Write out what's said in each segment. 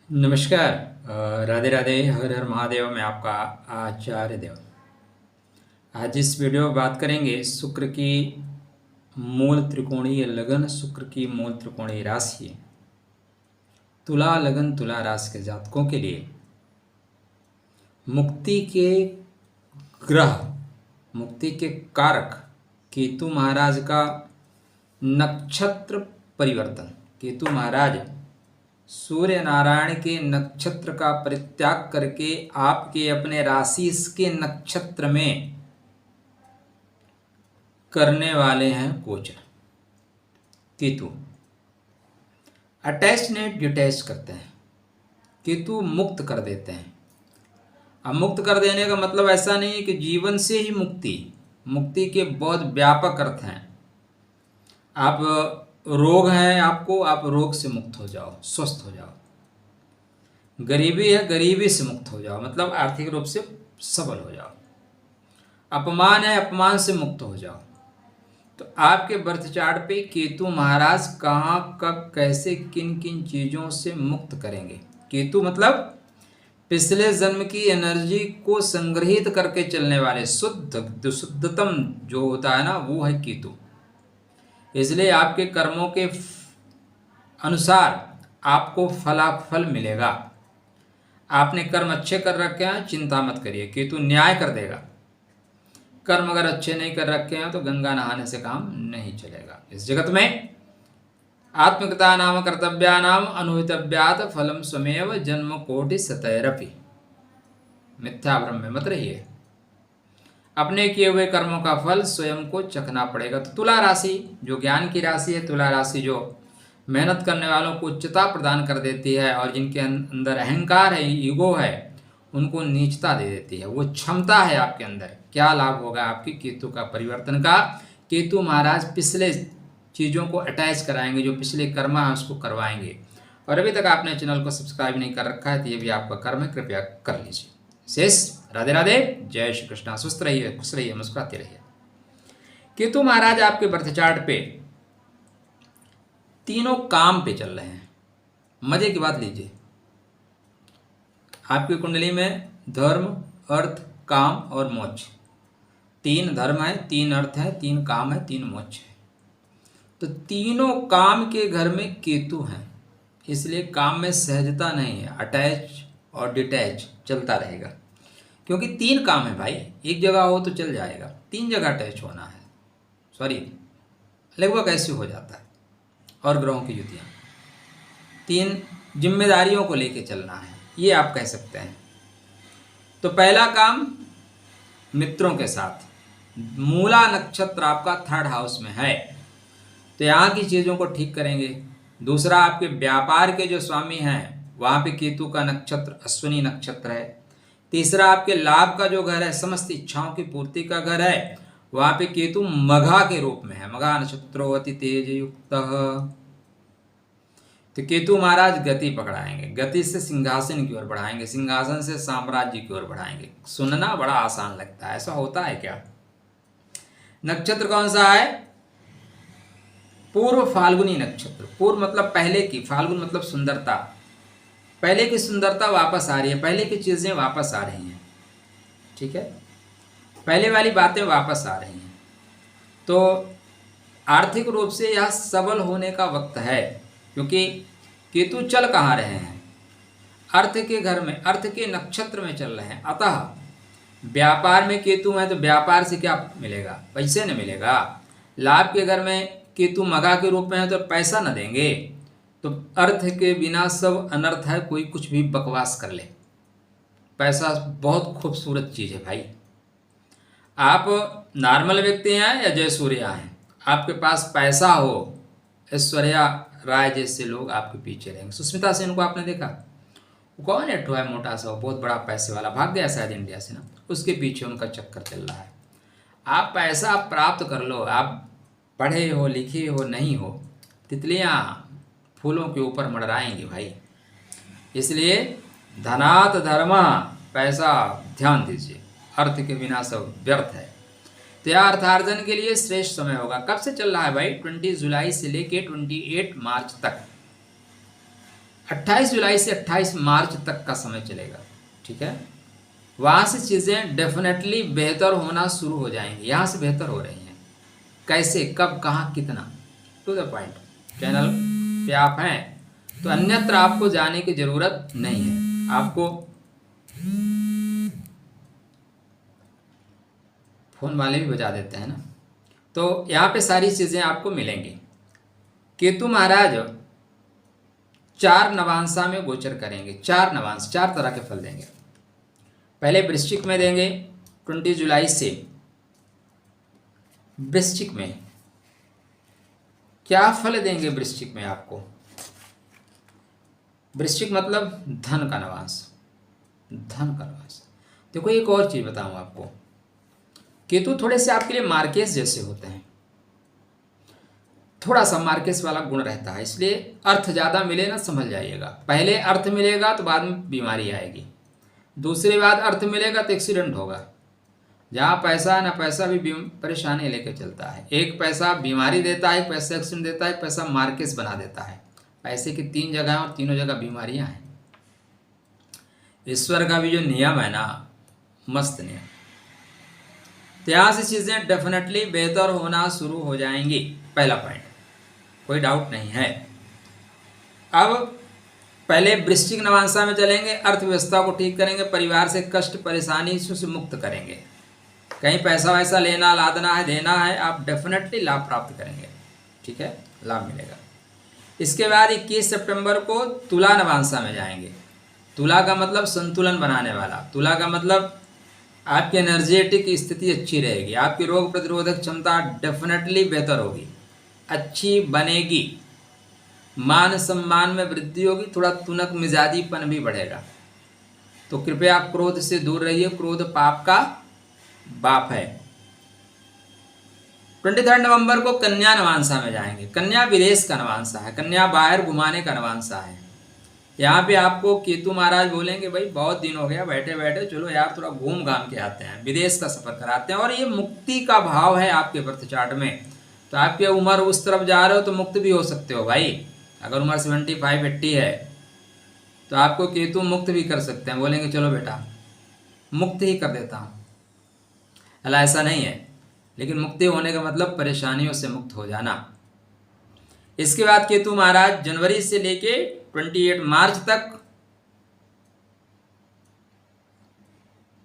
नमस्कार। राधे राधे, हर हर महादेव। मैं आपका आचार्य देव। आज इस वीडियो में बात करेंगे शुक्र की मूल त्रिकोणीय लगन, शुक्र की मूल त्रिकोणीय राशि तुला लगन तुला राशि के जातकों के लिए मुक्ति के ग्रह, मुक्ति के कारक केतु महाराज का नक्षत्र परिवर्तन। केतु महाराज सूर्य नारायण के नक्षत्र का परित्याग करके आपके अपने राशि के नक्षत्र में करने वाले हैं गोचर। केतु अटैच नहीं, डिटैच करते हैं। केतु मुक्त कर देते हैं। अब मुक्त कर देने का मतलब ऐसा नहीं है कि जीवन से ही मुक्ति। मुक्ति के बहुत व्यापक अर्थ हैं। आप रोग है आपको, आप रोग से मुक्त हो जाओ, स्वस्थ हो जाओ। गरीबी है, गरीबी से मुक्त हो जाओ, मतलब आर्थिक रूप से सबल हो जाओ। अपमान है, अपमान से मुक्त हो जाओ। तो आपके बर्थ चार्ट पे केतु महाराज कहाँ, कब, कैसे, किन किन चीज़ों से मुक्त करेंगे। केतु मतलब पिछले जन्म की एनर्जी को संग्रहित करके चलने वाले शुद्धतम जो होता है ना, वो है केतु। इसलिए आपके कर्मों के अनुसार आपको फलाफल मिलेगा। आपने कर्म अच्छे कर रखे हैं, चिंता मत करिए, केतु न्याय कर देगा। कर्म अगर अच्छे नहीं कर रखे हैं तो गंगा नहाने से काम नहीं चलेगा। इस जगत में आत्मकथा नाम कर्तव्या नाम अनुभूतव्यात फलम स्वमेव जन्म कोटि सतैरपि। मिथ्या भ्रम में मत रहिए। अपने किए हुए कर्मों का फल स्वयं को चखना पड़ेगा। तो तुला राशि जो ज्ञान की राशि है, तुला राशि जो मेहनत करने वालों को उच्चता प्रदान कर देती है और जिनके अंदर अहंकार है, ईगो है, उनको नीचता दे देती है। वो क्षमता है आपके अंदर। क्या लाभ होगा आपकी केतु का परिवर्तन का। केतु महाराज पिछले चीज़ों को अटैच कराएंगे, जो पिछले कर्म है उसको करवाएंगे। और अभी तक आपने चैनल को सब्सक्राइब नहीं कर रखा है तो ये भी आपका कर्म है, कृपया कर लीजिए। शेष राधे राधे, जय श्री कृष्णा। स्वस्थ रहिए, खुश रहिए, मुस्कुराते रहिए। केतु महाराज आपके बर्थ चार्ट पे तीनों काम पे चल रहे हैं। मजे की बात लीजिए, आपकी कुंडली में धर्म, अर्थ, काम और मोक्ष, तीन धर्म है, तीन अर्थ है, तीन काम है, तीन मोक्ष है। तो तीनों काम के घर में केतु हैं, इसलिए काम में सहजता नहीं है। अटैच और डिटैच चलता रहेगा, क्योंकि तीन काम है भाई। एक जगह हो तो चल जाएगा, तीन जगह अटैच होना है, सॉरी लगभग ऐसे हो जाता है। और ग्रहों की युतियाँ, तीन जिम्मेदारियों को लेके चलना है, ये आप कह सकते हैं। तो पहला काम मित्रों के साथ, मूला नक्षत्र आपका 3rd हाउस में है, तो यहाँ की चीज़ों को ठीक करेंगे। दूसरा, आपके व्यापार के जो स्वामी हैं वहाँ पे केतु का नक्षत्र अश्विनी नक्षत्र है। तीसरा, आपके लाभ का जो घर है, समस्त इच्छाओं की पूर्ति का घर है, वहाँ पे केतु मघा के रूप में है। मघा नक्षत्रो अति तेज युक्त। तो केतु महाराज गति पकड़ाएंगे, गति से सिंहासन की ओर बढ़ाएंगे, सिंहासन से साम्राज्य की ओर बढ़ाएंगे। सुनना बड़ा आसान लगता है, ऐसा होता है क्या। नक्षत्र कौन सा है? पूर्व फाल्गुनी नक्षत्र। पूर्व मतलब पहले की, फाल्गुन मतलब सुंदरता। पहले की सुंदरता वापस आ रही है, पहले की चीज़ें वापस आ रही हैं, ठीक है, पहले वाली बातें वापस आ रही हैं। तो आर्थिक रूप से यह सबल होने का वक्त है, क्योंकि केतु चल कहाँ रहे हैं? अर्थ के घर में, अर्थ के नक्षत्र में चल रहे हैं। अतः व्यापार में केतु है तो व्यापार से क्या मिलेगा? पैसे न मिलेगा। लाभ के घर में केतु मघा के रूप में है तो पैसा न देंगे। तो अर्थ के बिना सब अनर्थ है, कोई कुछ भी बकवास कर ले। पैसा बहुत खूबसूरत चीज़ है भाई। आप नॉर्मल व्यक्ति हैं या जयसूर्या हैं, आपके पास पैसा हो, ऐश्वर्या राय जैसे लोग आपके पीछे रहेंगे। सुष्मिता सेन को आपने देखा, वो कौन है? ठो है मोटा सा, बहुत बड़ा पैसे वाला, भाग गया शायद इंडिया से ना, उसके पीछे उनका चक्कर चल रहा है। आप पैसा प्राप्त कर लो, आप पढ़े हो, लिखे हो, नहीं हो, तितलियाँ फूलों के ऊपर मंडराएंगी भाई। इसलिए धनात धर्मा, पैसा ध्यान दीजिए, अर्थ के बिना सब व्यर्थ है। तो यह अर्थार्जन के लिए श्रेष्ठ समय होगा। कब से चल रहा है भाई? 20 जुलाई से लेके 28 मार्च तक। 28 जुलाई से 28 मार्च तक का समय चलेगा, ठीक है। वहाँ से चीज़ें डेफिनेटली बेहतर होना शुरू हो जाएंगी। यहाँ से बेहतर हो रही हैं। कैसे, कब, कहाँ, कितना, टू द पॉइंट। चैनल पे आप हैं तो अन्यत्र आपको जाने की ज़रूरत नहीं है। आपको फ़ोन वाले भी बजा देते हैं ना। तो यहाँ पे सारी चीज़ें आपको मिलेंगी। केतु महाराज 4 नवांशा में गोचर करेंगे। 4 नवांश, 4 तरह के फल देंगे। पहले वृश्चिक में देंगे 20 जुलाई से। वृश्चिक में क्या फल देंगे? वृश्चिक में आपको, वृश्चिक मतलब धन का नवांश, धन का नवांश। देखो एक और चीज बताऊं आपको, केतु थोड़े से आपके लिए मार्केस जैसे होते हैं। थोड़ा सा मार्केस वाला गुण रहता है, इसलिए अर्थ ज़्यादा मिले ना समझ जाइएगा। पहले अर्थ मिलेगा तो बाद में बीमारी आएगी, दूसरी बात अर्थ मिलेगा तो एक्सीडेंट होगा। जहाँ पैसा ना पैसा भी परेशानी लेकर चलता है। एक पैसा बीमारी देता है, एक पैसा एक्सीडेंट देता है, पैसा मार्केस बना देता है। पैसे की 3 जगह और तीनों जगह बीमारियाँ हैं। ईश्वर का भी जो नियम है ना, मस्त नियम। तो यहाँ से चीज़ें डेफिनेटली बेहतर होना शुरू हो जाएंगी। पहला पॉइंट, कोई डाउट नहीं है। अब पहले वृश्चिक नवांशा में चलेंगे, अर्थव्यवस्था को ठीक करेंगे, परिवार से कष्ट परेशानी से मुक्त करेंगे। कहीं पैसा वैसा लेना लादना है, देना है, आप डेफिनेटली लाभ प्राप्त करेंगे, ठीक है, लाभ मिलेगा। इसके बाद 21 सितंबर को तुला नवांशा में जाएंगे। तुला का मतलब संतुलन बनाने वाला। तुला का मतलब आपकी एनर्जेटिक स्थिति अच्छी रहेगी, आपकी रोग प्रतिरोधक क्षमता डेफिनेटली बेहतर होगी, अच्छी बनेगी, मान सम्मान में वृद्धि होगी, थोड़ा तुनक मिजाजीपन भी बढ़ेगा। तो कृपया क्रोध से दूर रहिए, क्रोध पाप का बाप है। 23 नवंबर को कन्या नवांशा में जाएंगे। कन्या विदेश का नवांशा है, कन्या बाहर घुमाने का नवांशा है। यहाँ पे आपको केतु महाराज बोलेंगे भाई बहुत दिन हो गया बैठे बैठे, चलो यार थोड़ा घूम घाम के आते हैं, विदेश का सफर कराते हैं। और ये मुक्ति का भाव है आपके बर्थ चार्ट में। तो आपकी उम्र उस तरफ जा रहे हो तो मुक्त भी हो सकते हो भाई। अगर उम्र 75-80 है तो आपको केतु मुक्त भी कर सकते हैं। बोलेंगे चलो बेटा मुक्त ही कर देता हूँ, अला ऐसा नहीं है। लेकिन मुक्ति होने का मतलब परेशानियों से मुक्त हो जाना। इसके बाद केतु महाराज जनवरी से लेके 28 मार्च तक,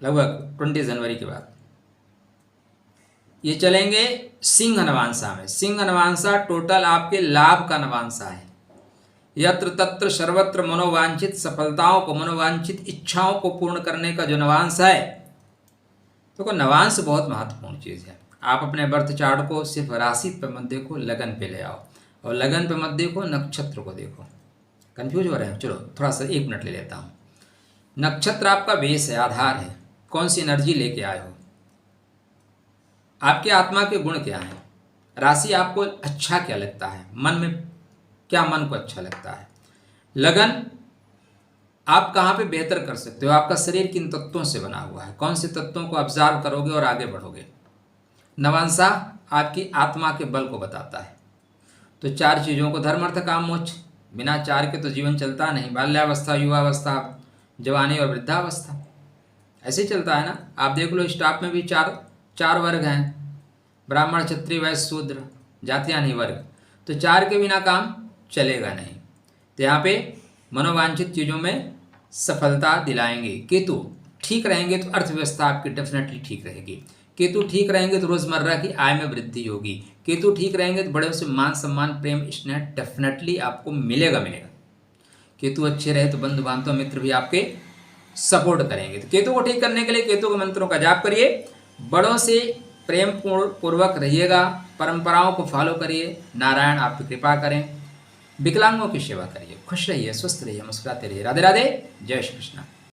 लगभग 20 जनवरी के बाद ये चलेंगे सिंह नवांशा में। सिंह नवांशा टोटल आपके लाभ का नवांशा है। यत्र तत्र सर्वत्र मनोवांछित सफलताओं को, मनोवांछित इच्छाओं को पूर्ण करने का जो नवांश है। तो नवांश बहुत महत्वपूर्ण चीज़ है। आप अपने बर्थ चार्ट को सिर्फ राशि पे मत देखो, लगन पे ले आओ। और लगन पे मत देखो, नक्षत्र को देखो। कंफ्यूज हो रहे हैं? चलो थोड़ा सा 1 मिनट ले लेता हूँ। नक्षत्र आपका बेस है, आधार है, कौन सी एनर्जी लेके आए हो, आपके आत्मा के गुण क्या हैं। राशि आपको अच्छा क्या लगता है, मन में क्या मन को अच्छा लगता है। लगन आप कहाँ पे बेहतर कर सकते हो, आपका शरीर किन तत्वों से बना हुआ है, कौन से तत्वों को ऑब्जर्व करोगे और आगे बढ़ोगे। नवांशा आपकी आत्मा के बल को बताता है। तो 4 चीज़ों को, धर्म अर्थ काम मोक्ष, बिना 4 के तो जीवन चलता नहीं। बाल्यावस्था, युवावस्था, जवानी और वृद्धावस्था, ऐसे चलता है ना। आप देख लो स्टाफ में भी 4 वर्ग हैं, ब्राह्मण क्षत्रिय वैश्य शूद्र, जातियाँ नहीं वर्ग। तो 4 के बिना काम चलेगा नहीं। तो यहाँ पे मनोवांछित चीज़ों में सफलता दिलाएंगे। केतु ठीक रहेंगे तो अर्थव्यवस्था आपकी डेफिनेटली ठीक रहेगी। केतु ठीक रहेंगे तो रोजमर्रा की आय में वृद्धि होगी। केतु ठीक रहेंगे तो बड़े से मान सम्मान प्रेम स्नेह डेफिनेटली आपको मिलेगा। केतु अच्छे रहे तो बंधु बांधव मित्र भी आपके सपोर्ट करेंगे। तो केतु को ठीक करने के लिए केतु के मंत्रों का जाप करिए, बड़ों से प्रेम पूर्वक रहिएगा, परंपराओं को फॉलो करिए, नारायण आपकी कृपा करें, विकलांगों की सेवा करिए, खुश रहिए, स्वस्थ रहिए, मुस्कुराते रहिए। राधे राधे, जय श्री कृष्ण।